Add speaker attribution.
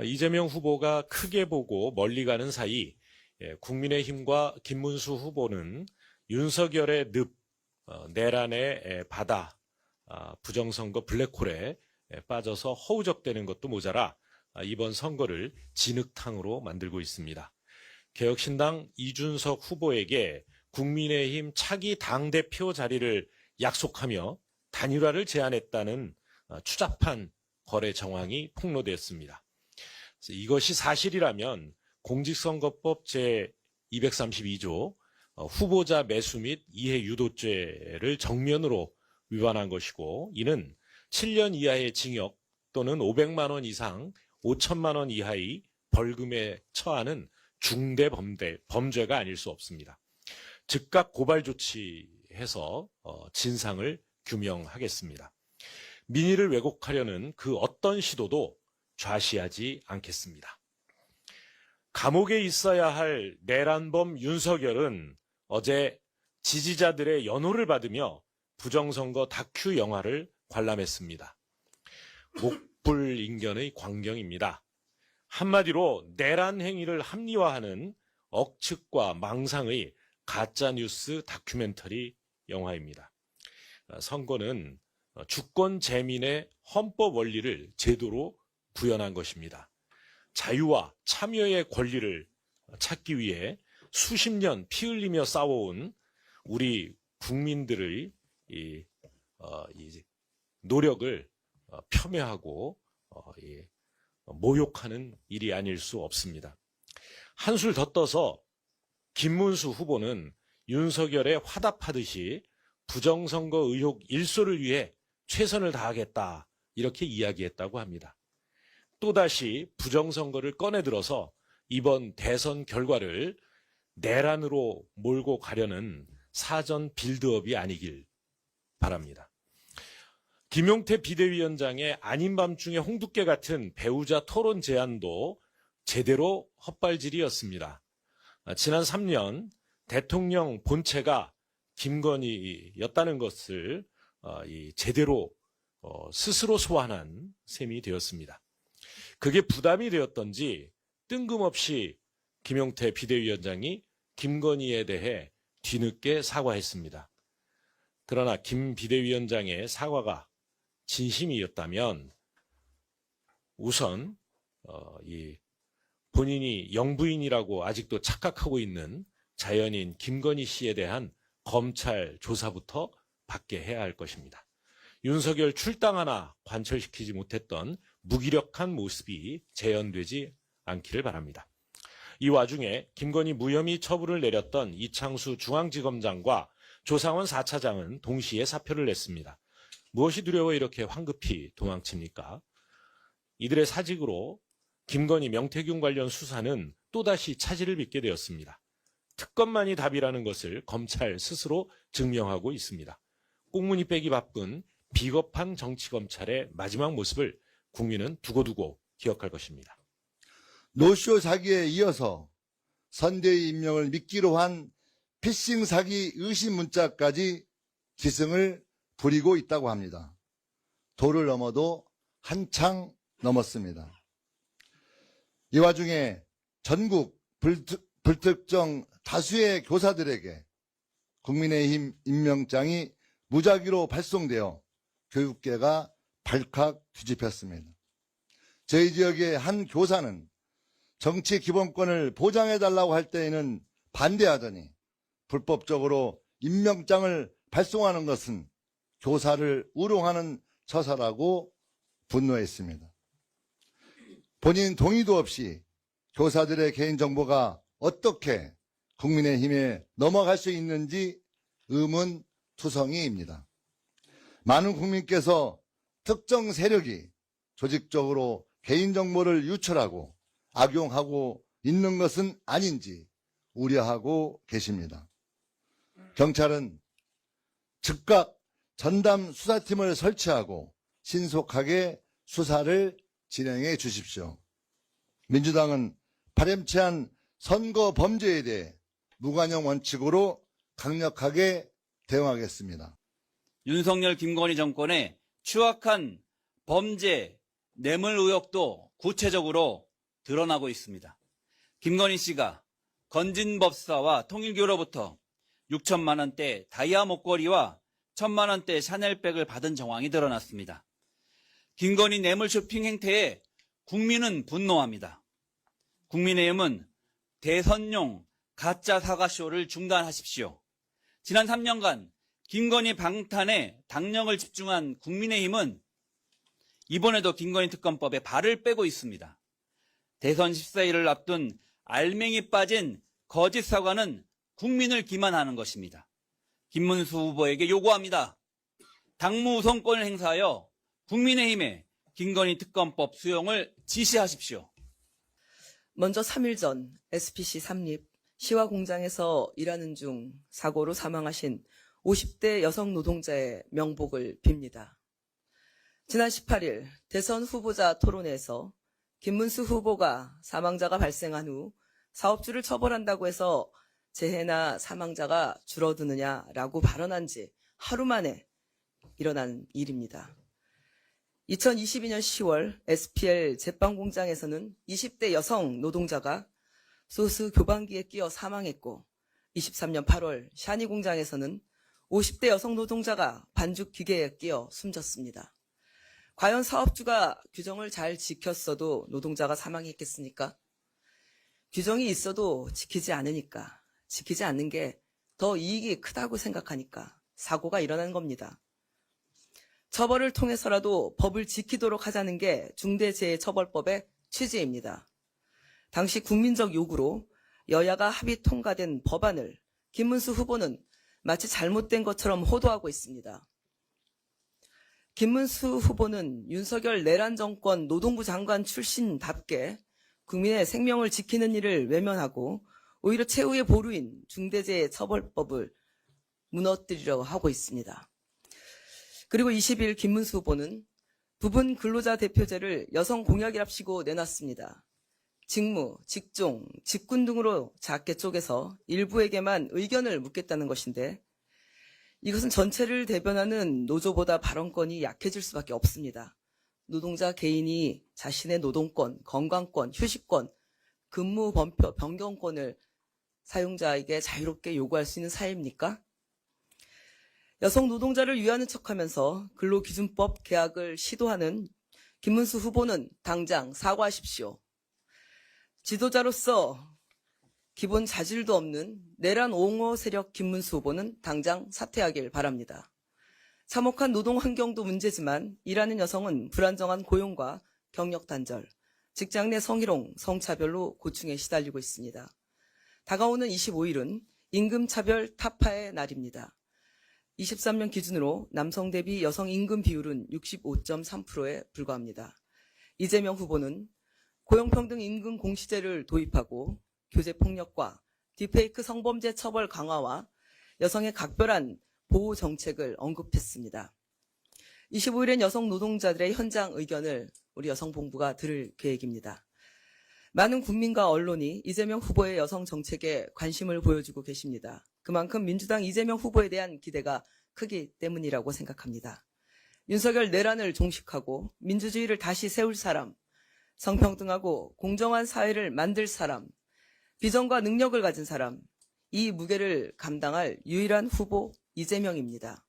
Speaker 1: 이재명 후보가 크게 보고 멀리 가는 사이 국민의힘과 김문수 후보는 윤석열의 늪, 내란의 바다, 부정선거 블랙홀에 빠져서 허우적대는 것도 모자라 이번 선거를 진흙탕으로 만들고 있습니다. 개혁신당 이준석 후보에게 국민의힘 차기 당대표 자리를 약속하며 단일화를 제안했다는 추잡한 거래 정황이 폭로되었습니다. 이것이 사실이라면 공직선거법 제232조 후보자 매수 및 이해 유도죄를 정면으로 위반한 것이고, 이는 7년 이하의 징역 또는 500만 원 이상 5천만 원 이하의 벌금에 처하는 중대 범죄가 아닐 수 없습니다. 즉각 고발 조치해서 진상을 규명하겠습니다. 민의를 왜곡하려는 그 어떤 시도도 좌시하지 않겠습니다. 감옥에 있어야 할 내란범 윤석열은 어제 지지자들의 연호를 받으며 부정선거 다큐 영화를 관람했습니다. 목불인견의 광경입니다. 한마디로 내란 행위를 합리화하는 억측과 망상의 가짜뉴스 다큐멘터리 영화입니다. 선거는 주권 재민의 헌법 원리를 제도로 구현한 것입니다. 자유와 참여의 권리를 찾기 위해 수십 년 피 흘리며 싸워온 우리 국민들의 이 노력을 폄훼하고 모욕하는 일이 아닐 수 없습니다. 한술 더 떠서 김문수 후보는 윤석열에 화답하듯이 부정선거 의혹 일소를 위해 최선을 다하겠다, 이렇게 이야기했다고 합니다. 또다시 부정선거를 꺼내들어서 이번 대선 결과를 내란으로 몰고 가려는 사전 빌드업이 아니길 바랍니다. 김용태 비대위원장의 아닌 밤중에 홍두깨 같은 배우자 토론 제안도 제대로 헛발질이었습니다. 지난 3년 대통령 본체가 김건희였다는 것을 제대로 스스로 소환한 셈이 되었습니다. 그게 부담이 되었던지 뜬금없이 김용태 비대위원장이 김건희에 대해 뒤늦게 사과했습니다. 그러나 김 비대위원장의 사과가 진심이었다면 우선 본인이 영부인이라고 아직도 착각하고 있는 자연인 김건희 씨에 대한 검찰 조사부터 받게 해야 할 것입니다. 윤석열 출당 하나 관철시키지 못했던 무기력한 모습이 재현되지 않기를 바랍니다. 이 와중에 김건희 무혐의 처분을 내렸던 이창수 중앙지검장과 조상원 4차장은 동시에 사표를 냈습니다. 무엇이 두려워 이렇게 황급히 도망칩니까? 이들의 사직으로 김건희 명태균 관련 수사는 또다시 차질을 빚게 되었습니다. 특검만이 답이라는 것을 검찰 스스로 증명하고 있습니다. 꽁무니 빼기 바쁜 비겁한 정치검찰의 마지막 모습을 국민은 두고두고 기억할 것입니다.
Speaker 2: 노쇼 사기에 이어서 선대위 임명을 미끼로 한 피싱 사기 의심 문자까지 기승을 부리고 있다고 합니다. 도를 넘어도 한창 넘었습니다. 이 와중에 전국 불특정 다수의 교사들에게 국민의힘 임명장이 무작위로 발송되어 교육계가 발칵 뒤집혔습니다. 저희 지역의 한 교사는 정치 기본권을 보장해달라고 할 때에는 반대하더니 불법적으로 임명장을 발송하는 것은 교사를 우롱하는 처사라고 분노했습니다. 본인 동의도 없이 교사들의 개인정보가 어떻게 국민의힘에 넘어갈 수 있는지 의문투성이입니다. 많은 국민께서 특정 세력이 조직적으로 개인정보를 유출하고 악용하고 있는 것은 아닌지 우려하고 계십니다. 경찰은 즉각 전담 수사팀을 설치하고 신속하게 수사를 진행해 주십시오. 민주당은 파렴치한 선거 범죄에 대해 무관용 원칙으로 강력하게 대응하겠습니다.
Speaker 3: 윤석열 김건희 정권의 추악한 범죄 뇌물 의혹도 구체적으로 드러나고 있습니다. 김건희 씨가 건진법사와 통일교로부터 6천만 원대 다이아 목걸이와 1,000만 원대 샤넬백을 받은 정황이 드러났습니다. 김건희 뇌물 쇼핑 행태에 국민은 분노합니다. 국민의힘은 대선용 가짜 사과쇼를 중단하십시오. 지난 3년간 김건희 방탄에 당력을 집중한 국민의힘은 이번에도 김건희 특검법에 발을 빼고 있습니다. 대선 14일을 앞둔 알맹이 빠진 거짓 사과는 국민을 기만하는 것입니다. 김문수 후보에게 요구합니다. 당무 우선권을 행사하여 국민의힘에 김건희 특검법 수용을 지시하십시오.
Speaker 4: 먼저 3일 전 SPC 삼립 시화 공장에서 일하는 중 사고로 사망하신 50대 여성 노동자의 명복을 빕니다. 지난 18일 대선 후보자 토론회에서 김문수 후보가 사망자가 발생한 후 사업주를 처벌한다고 해서 재해나 사망자가 줄어드느냐라고 발언한 지 하루 만에 일어난 일입니다. 2022년 10월 SPL 제빵공장에서는 20대 여성 노동자가 소스 교반기에 끼어 사망했고 23년 8월 샤니 공장에서는 50대 여성 노동자가 반죽 기계에 끼어 숨졌습니다. 과연 사업주가 규정을 잘 지켰어도 노동자가 사망했겠습니까? 규정이 있어도 지키지 않으니까, 지키지 않는 게 더 이익이 크다고 생각하니까 사고가 일어난 겁니다. 처벌을 통해서라도 법을 지키도록 하자는 게 중대재해처벌법의 취지입니다. 당시 국민적 요구로 여야가 합의 통과된 법안을 김문수 후보는 마치 잘못된 것처럼 호도하고 있습니다. 김문수 후보는 윤석열 내란 정권 노동부 장관 출신답게 국민의 생명을 지키는 일을 외면하고 오히려 최후의 보루인 중대재해처벌법을 무너뜨리려고 하고 있습니다. 그리고 20일 김문수 후보는 부분 근로자 대표제를 여성 공약이랍시고 내놨습니다. 직무, 직종, 직군 등으로 작게 쪼개서 일부에게만 의견을 묻겠다는 것인데 이것은 전체를 대변하는 노조보다 발언권이 약해질 수밖에 없습니다. 노동자 개인이 자신의 노동권, 건강권, 휴식권, 근무 변경권을 사용자에게 자유롭게 요구할 수 있는 사회입니까? 여성 노동자를 위하는 척하면서 근로기준법 개혁을 시도하는 김문수 후보는 당장 사과하십시오. 지도자로서 기본 자질도 없는 내란 옹호 세력 김문수 후보는 당장 사퇴하길 바랍니다. 참혹한 노동 환경도 문제지만 일하는 여성은 불안정한 고용과 경력 단절, 직장 내 성희롱, 성차별로 고충에 시달리고 있습니다. 다가오는 25일은 임금차별 타파의 날입니다. 23년 기준으로 남성 대비 여성 임금 비율은 65.3%에 불과합니다. 이재명 후보는 고용평등 임금 공시제를 도입하고 교제폭력과 딥페이크 성범죄 처벌 강화와 여성의 각별한 보호 정책을 언급했습니다. 25일엔 여성 노동자들의 현장 의견을 우리 여성본부가 들을 계획입니다. 많은 국민과 언론이 이재명 후보의 여성 정책에 관심을 보여주고 계십니다. 그만큼 민주당 이재명 후보에 대한 기대가 크기 때문이라고 생각합니다. 윤석열 내란을 종식하고 민주주의를 다시 세울 사람, 성평등하고 공정한 사회를 만들 사람, 비전과 능력을 가진 사람, 이 무게를 감당할 유일한 후보 이재명입니다.